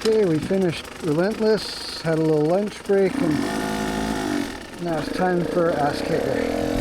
Okay, we finished Relentless, had a little lunch break, and now it's time for ass kicker.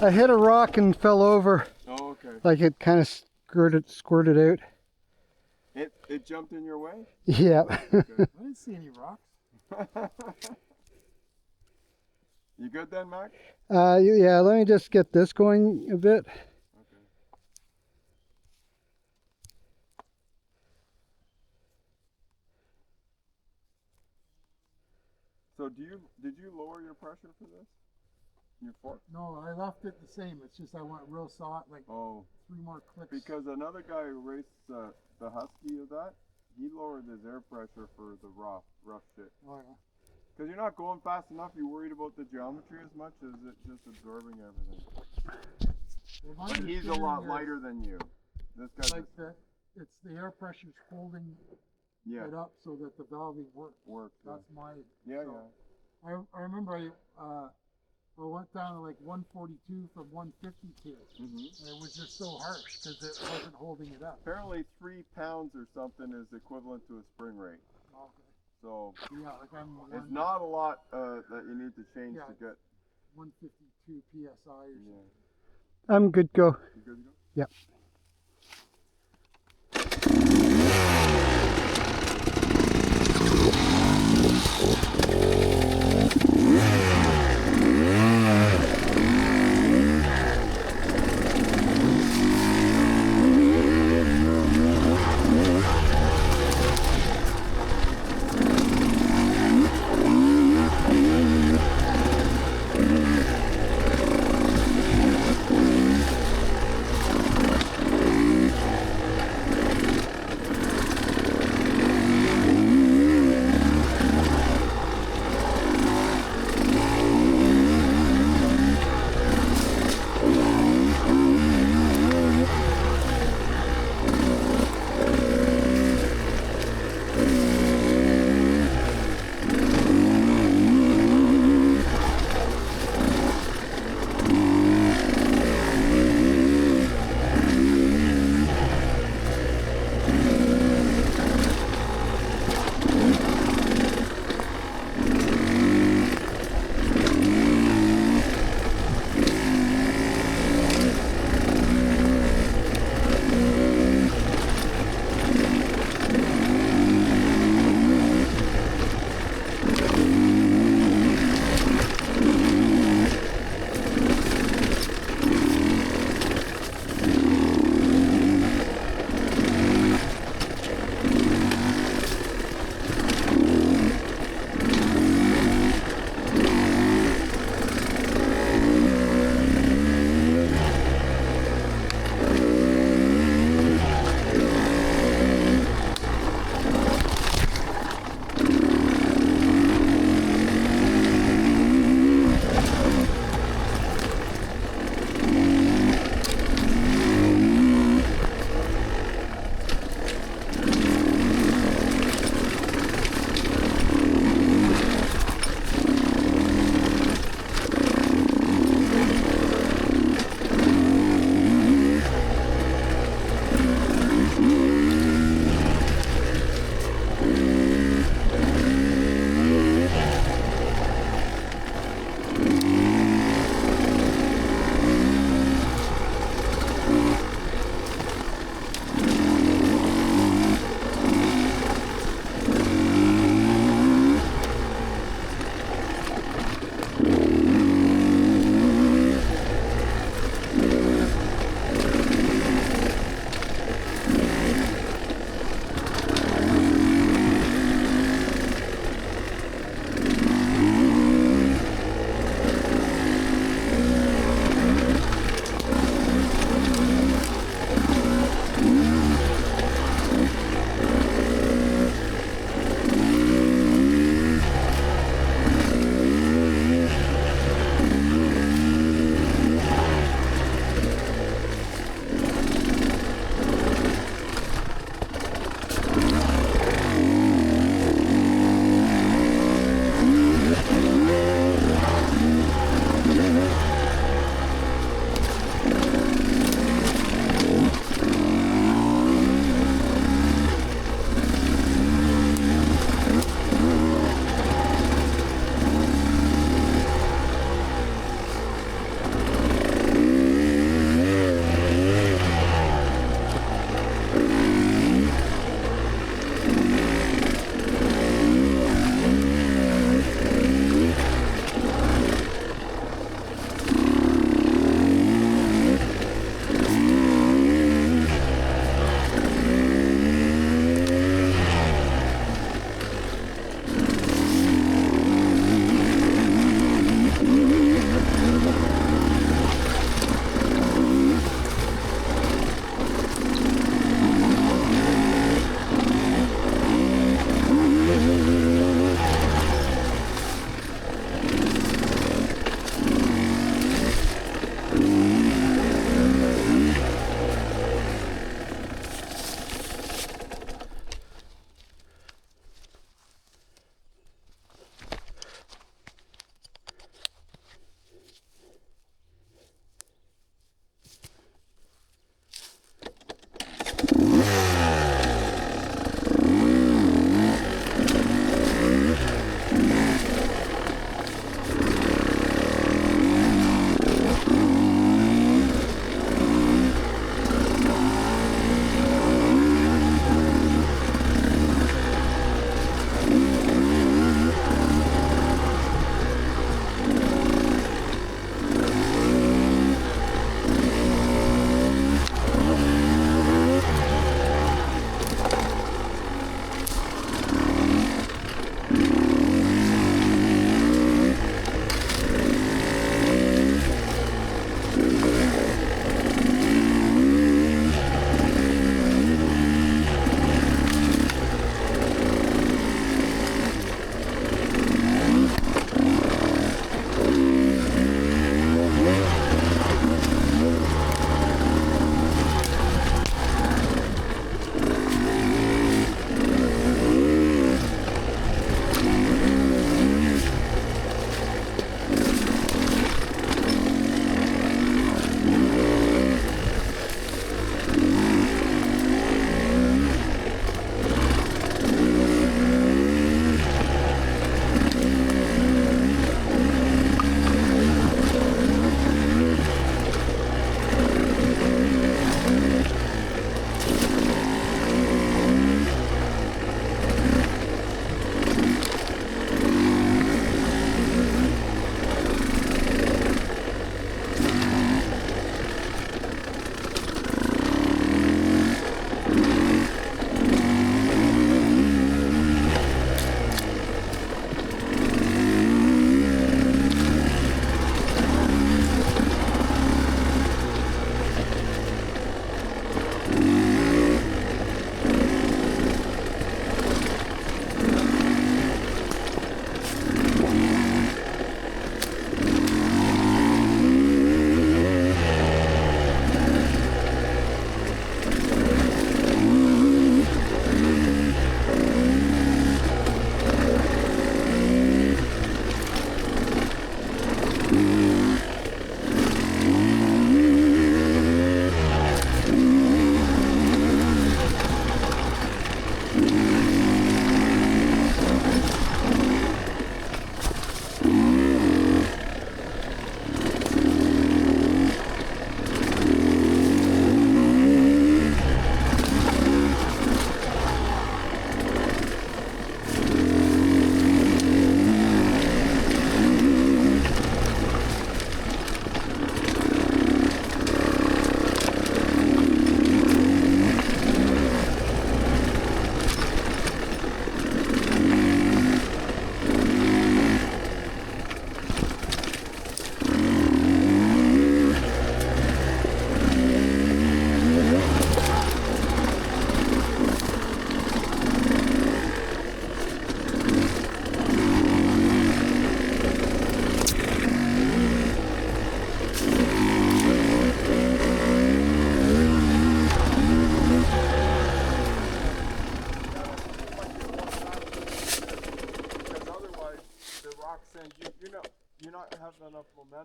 I hit a rock and fell over. Oh, okay. Like it kind of squirted out. It jumped in your way? Yeah. Okay. I didn't see any rocks. You good then, Mac? Yeah, let me just get this going a bit. Okay. So did you lower your pressure for this? Your fork? No, I left it the same. It's just I went real soft, like 3 more clicks. Because another guy who raced the Husky of that, he lowered his air pressure for the rough shit. Oh yeah. Because you're not going fast enough, you're worried about the geometry as much as it just absorbing everything. Well, But he's a lot lighter than you. This guy's like it's the air pressure's holding it up so that the valving works. That's my. Yeah, so I remember I went down to like 142 from 152, and it was just so harsh because it wasn't holding it up. Apparently 3 pounds or something is equivalent to a spring rate. Okay. So yeah, like it's not a lot that you need to change to get 152 psi or something. I'm good, go. You good to go? Yep.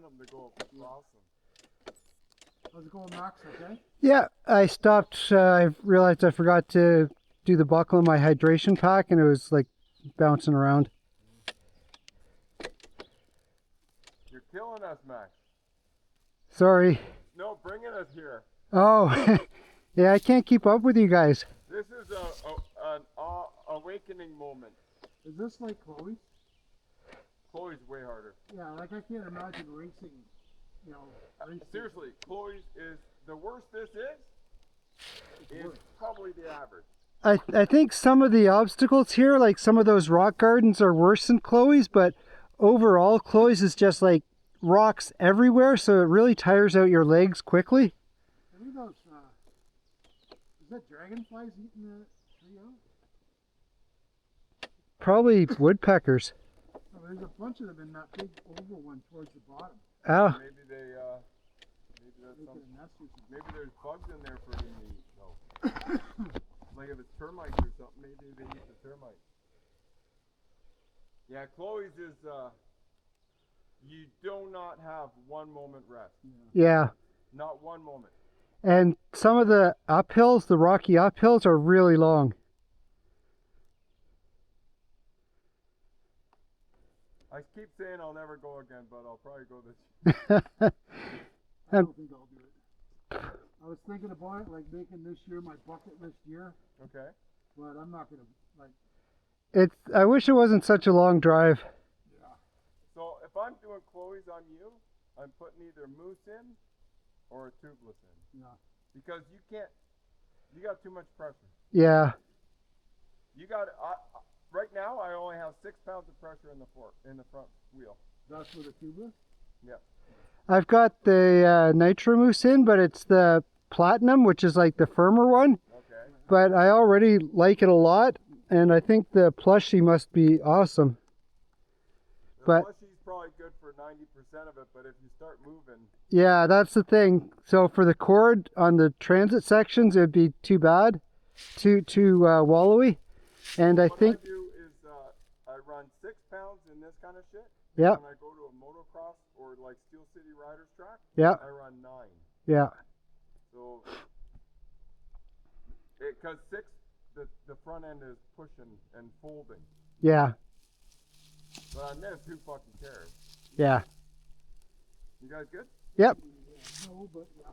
momentum to go across them. How's it going, Max? Okay? Yeah, I stopped. I realized I forgot to do the buckle in my hydration pack, and it was like bouncing around. You're killing us, Max. Sorry. No, bringing us here. Oh, yeah, I can't keep up with you guys. This is an awakening moment. Is this like Chloe's? Chloe's way harder. Yeah, like I can't imagine racing, you know. Racing. Seriously, Chloe's is the worst this is probably the average. I think some of the obstacles here, like some of those rock gardens, are worse than Chloe's, but overall, Chloe's is just like rocks everywhere, so it really tires out your legs quickly. I think those, is that dragonflies eating the tree out? Probably woodpeckers. Oh, there's a bunch of them in that big oval one towards the bottom. Oh, Maybe they, maybe there's bugs in there for them to eat, though. Like if it's termites or something, maybe they eat the termites. Yeah, Chloe's is, you do not have one moment rest. yeah. Not one moment. And some of the uphills, the rocky uphills, are really long. I keep saying I'll never go again, but I'll probably go this year. I don't think I'll do it. I was thinking about it, like making this year my bucket list year, Okay. but I'm not gonna, like, I wish it wasn't such a long drive. yeah. So if I'm doing Chloe's on you, I'm putting either moose in or a tubeless in. Yeah. Because you got too much pressure. Yeah. You got, right now I only have 6 pounds of pressure in the front wheel. That's for the tuber? Yeah. I've got the Nitro Moose in, but it's the Platinum, which is like the firmer one. Okay. But I already like it a lot, and I think the plushie must be awesome. The But plushie's probably good for 90% of it, but if you start moving, yeah, that's the thing. So for the cord on the transit sections, it'd be too bad, too wallowy. And I what think, I do is I run 6 pounds in this kind of shit. yeah, When I go to a motocross or like Steel City Riders track, yeah, I run 9. yeah, So, because 6, the front end is pushing and folding. yeah, But on this, who fucking cares? yeah. You guys good? Yep. No, but yeah.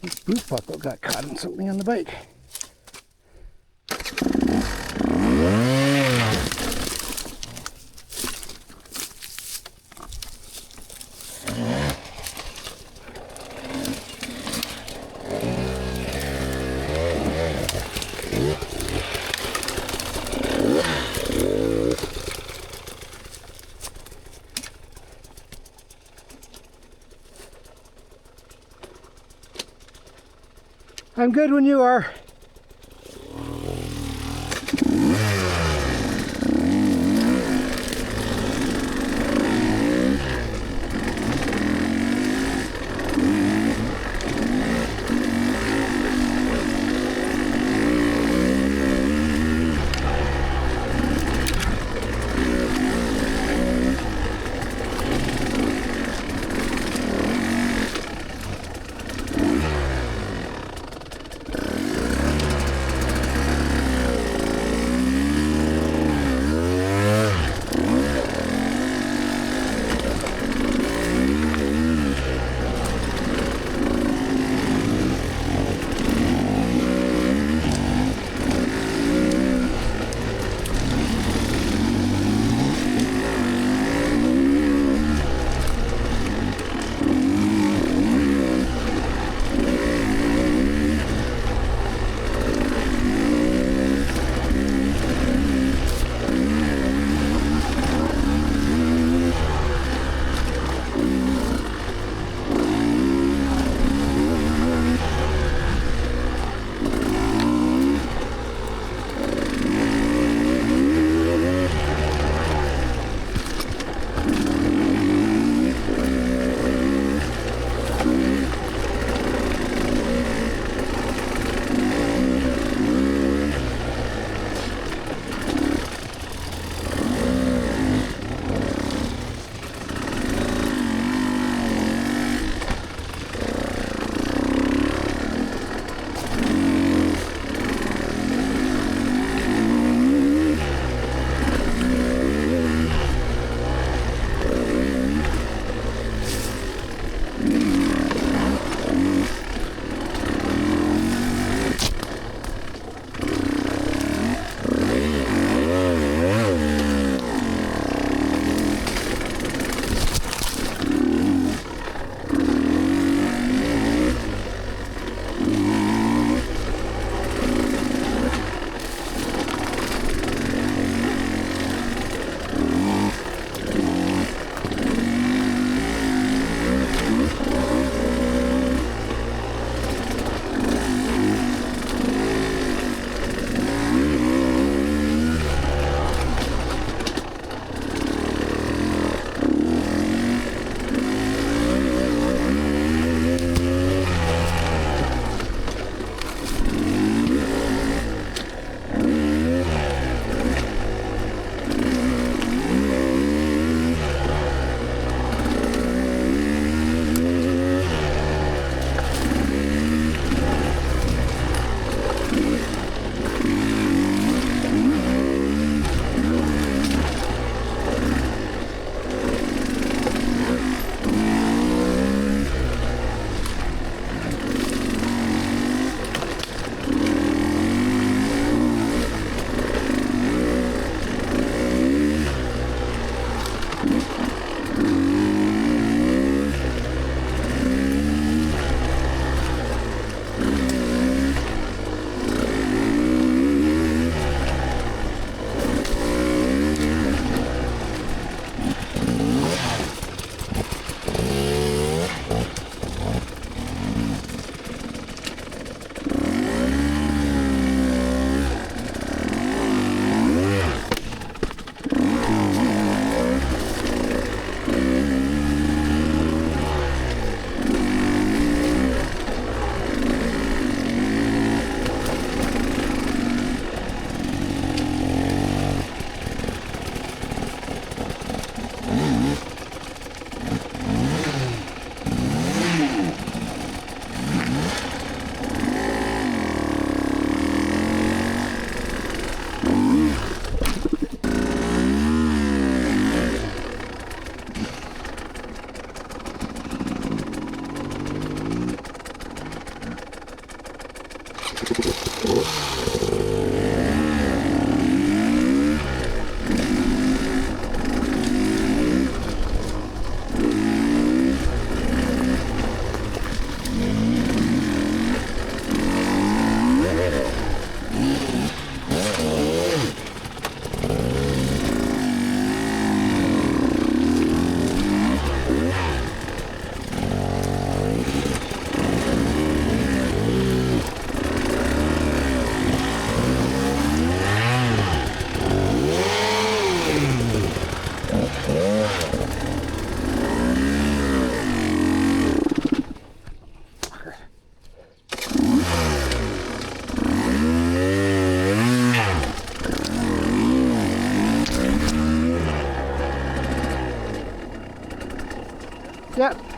This boot buckle got caught in something on the bike. I'm good when you are. Yep.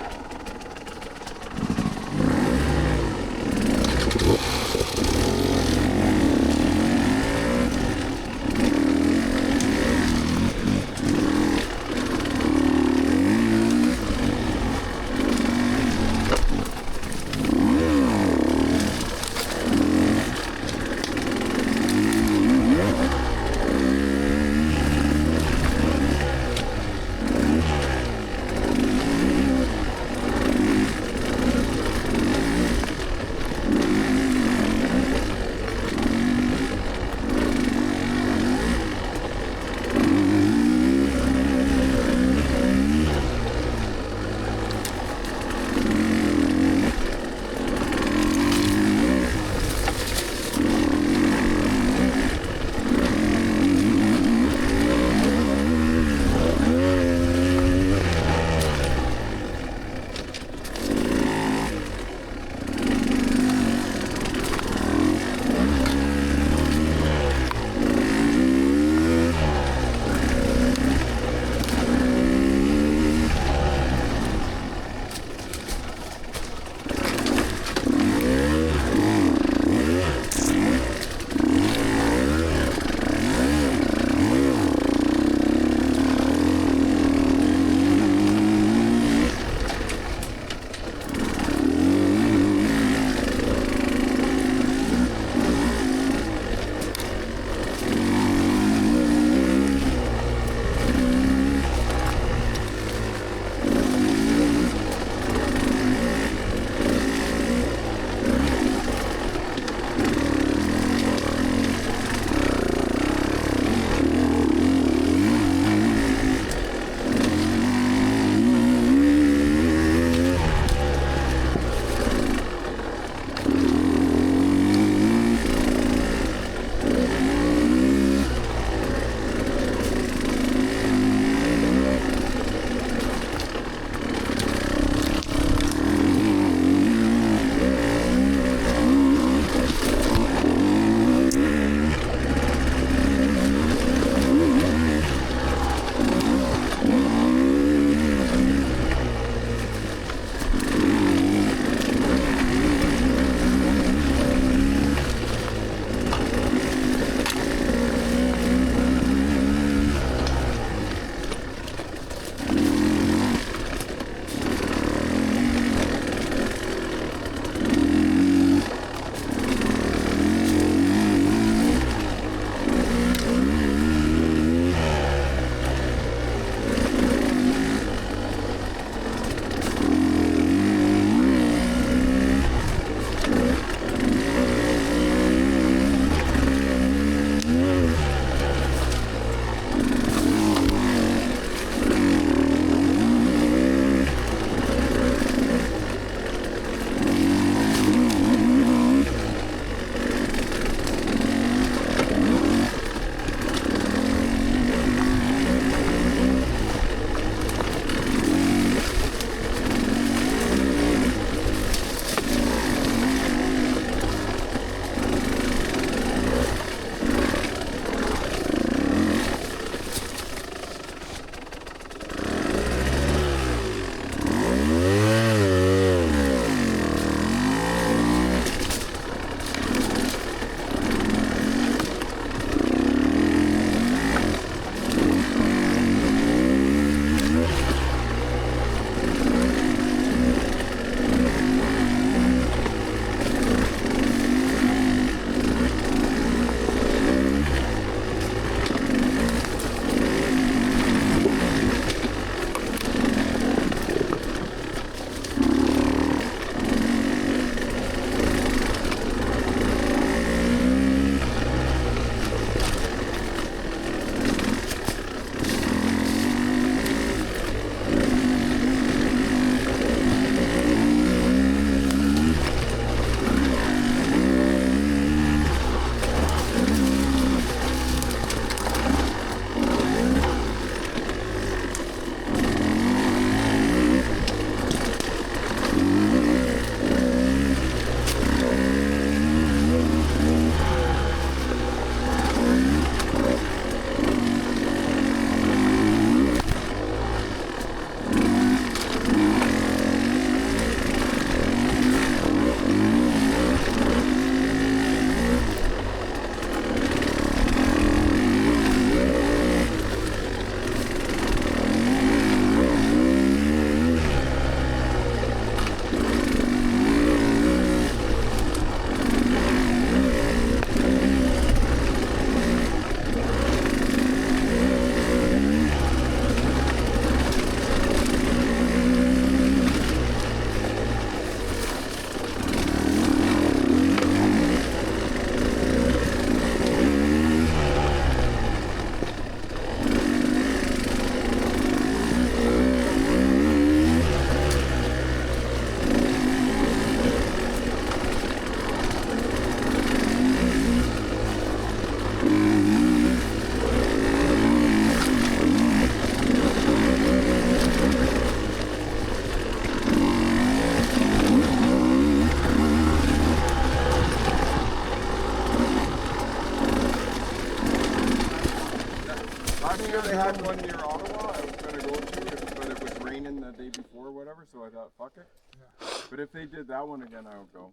last year they had one near Ottawa. I was gonna go to, but it was raining the day before, or whatever. So I thought, fuck it. Yeah. But if they did that one again, I would go.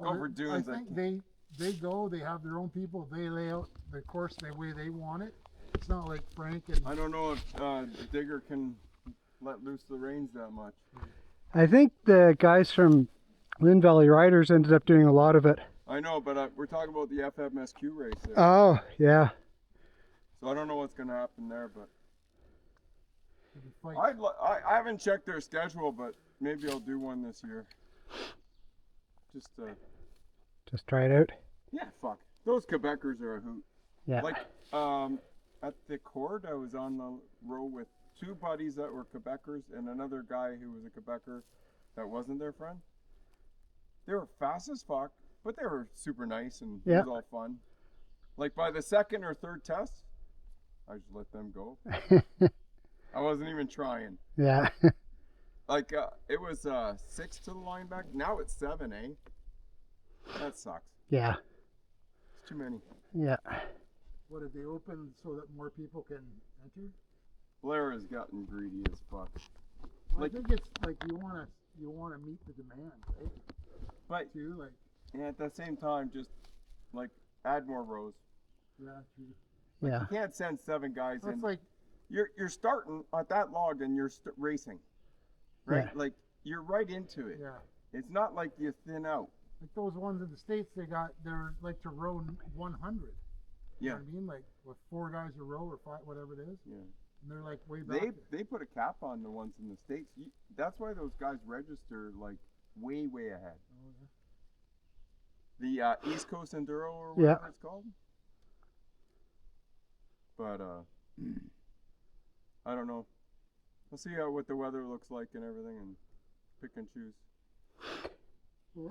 Go for I dunes. think they go. They have their own people. They lay out the course the way they want it. It's not like Frank and. I don't know if Digger can let loose the reins that much. I think the guys from Lynn Valley Riders ended up doing a lot of it. I know, but we're talking about the FMSQ race there. Oh, yeah. So I don't know what's gonna happen there, but Fight. I haven't checked their schedule, but maybe I'll do one this year. Just try it out. Yeah, fuck. Those Quebecers are a hoot. Yeah. Like at the court, I was on the row with two buddies that were Quebecers and another guy who was a Quebecer that wasn't their friend. They were fast as fuck, but they were super nice and it was all fun. Like by the second or third test, I just let them go. I wasn't even trying. Yeah. Like it was 6 to the line back. Now it's 7, eh? That sucks. Yeah. It's too many. Yeah. What did they open so that more people can enter? Blair has gotten greedy as fuck. Well, I think it's like you wanna meet the demand, right? But Too like. and at the same time, just like add more rows. Yeah. True. Yeah. You can't send 7 guys That's in. like. You're starting at that log and you're racing, right? Yeah. Like you're right into it. Yeah. It's not like you thin out. Like those ones in the States, they're like to row 100. You Yeah. know what I mean? Like with 4 guys a row or 5, whatever it is. Yeah. And they're like way back. They put a cap on the ones in the States. That's why those guys register like way ahead. Oh, yeah. The East Coast Enduro or whatever it's called. But I don't know. We'll see what the weather looks like and everything, and pick and choose.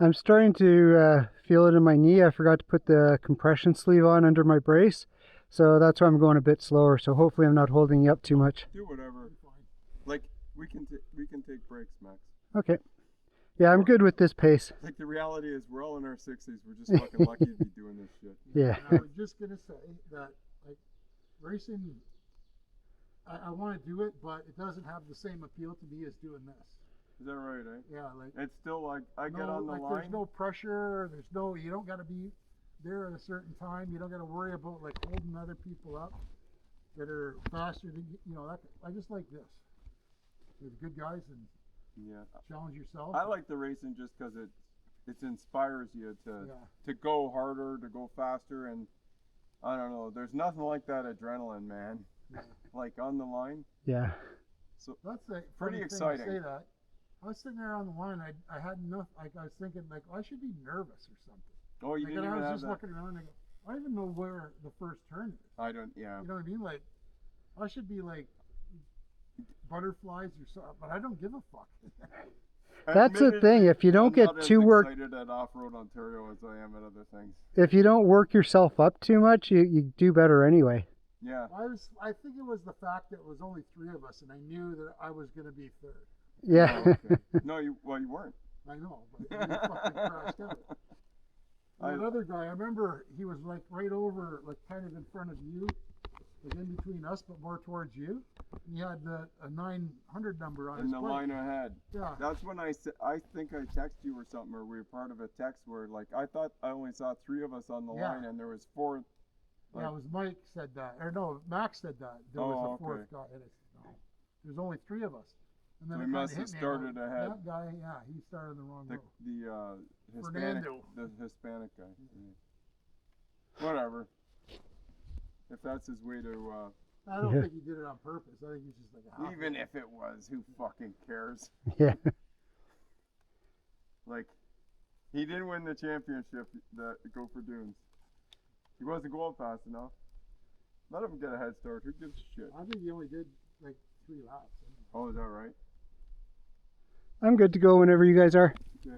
I'm starting to feel it in my knee. I forgot to put the compression sleeve on under my brace. So that's why I'm going a bit slower. So hopefully I'm not holding you up too much. Do whatever. Like we can take breaks, Max. Okay. Yeah, I'm good with this pace. Like the reality is, we're all in our 60s. We're just fucking lucky to be doing this shit. Yeah. And I was just gonna say that like racing, I want to do it, but it doesn't have the same appeal to me as doing this. Is that right, eh? Yeah, like It's still like I get on the line. There's no pressure. You don't got to be there at a certain time. You don't got to worry about like holding other people up that are faster than that. I just like this. With good guys and challenge yourself. I like the racing just because it inspires you to go harder, to go faster, and I don't know. There's nothing like that adrenaline, man. Yeah. Like on the line. Yeah. So that's a pretty funny exciting. thing to say that. I was sitting there on the line. I had enough. Like I was thinking, like I should be nervous or something. Oh, you didn't even have that. I was just looking around. And I don't even know where the first turn is. I don't. Yeah. You know what I mean? Like I should be like butterflies or something, but I don't give a fuck. That's the thing. If you don't get too worked, excited at off-road Ontario as I am at other things. if you don't work yourself up too much, you do better anyway. Yeah. I think it was the fact that it was only 3 of us, and I knew that I was going to be third. Yeah. Oh, okay. No, you weren't. I know, but you fucking crashed out. And another guy, I remember he was like right over, like kind of in front of you, like in between us, but more towards you. And he had a 900 number on his In the bike. line ahead. Yeah. That's when I think I texted you or something, or we were part of a text where like I thought I only saw 3 of us on the line, and there was 4. Like, yeah, it was Mike said that, or no, Max said that. There was a 4th guy. And there's only 3 of us. And then we it must kinda have hit me, started like, ahead. That guy, yeah, he started in the wrong row. The Hispanic, Fernando. the Hispanic guy. Yeah. Whatever. If that's his way to. I don't think he did it on purpose. I think he's just like a Even if it was, who fucking cares? Yeah. Like, he didn't win the championship. The Gopher Dunes. He wasn't going fast enough. Let him get a head start. Who gives a shit? I think he only did like 3 laps. Oh, is that right? I'm good to go whenever you guys are. Okay.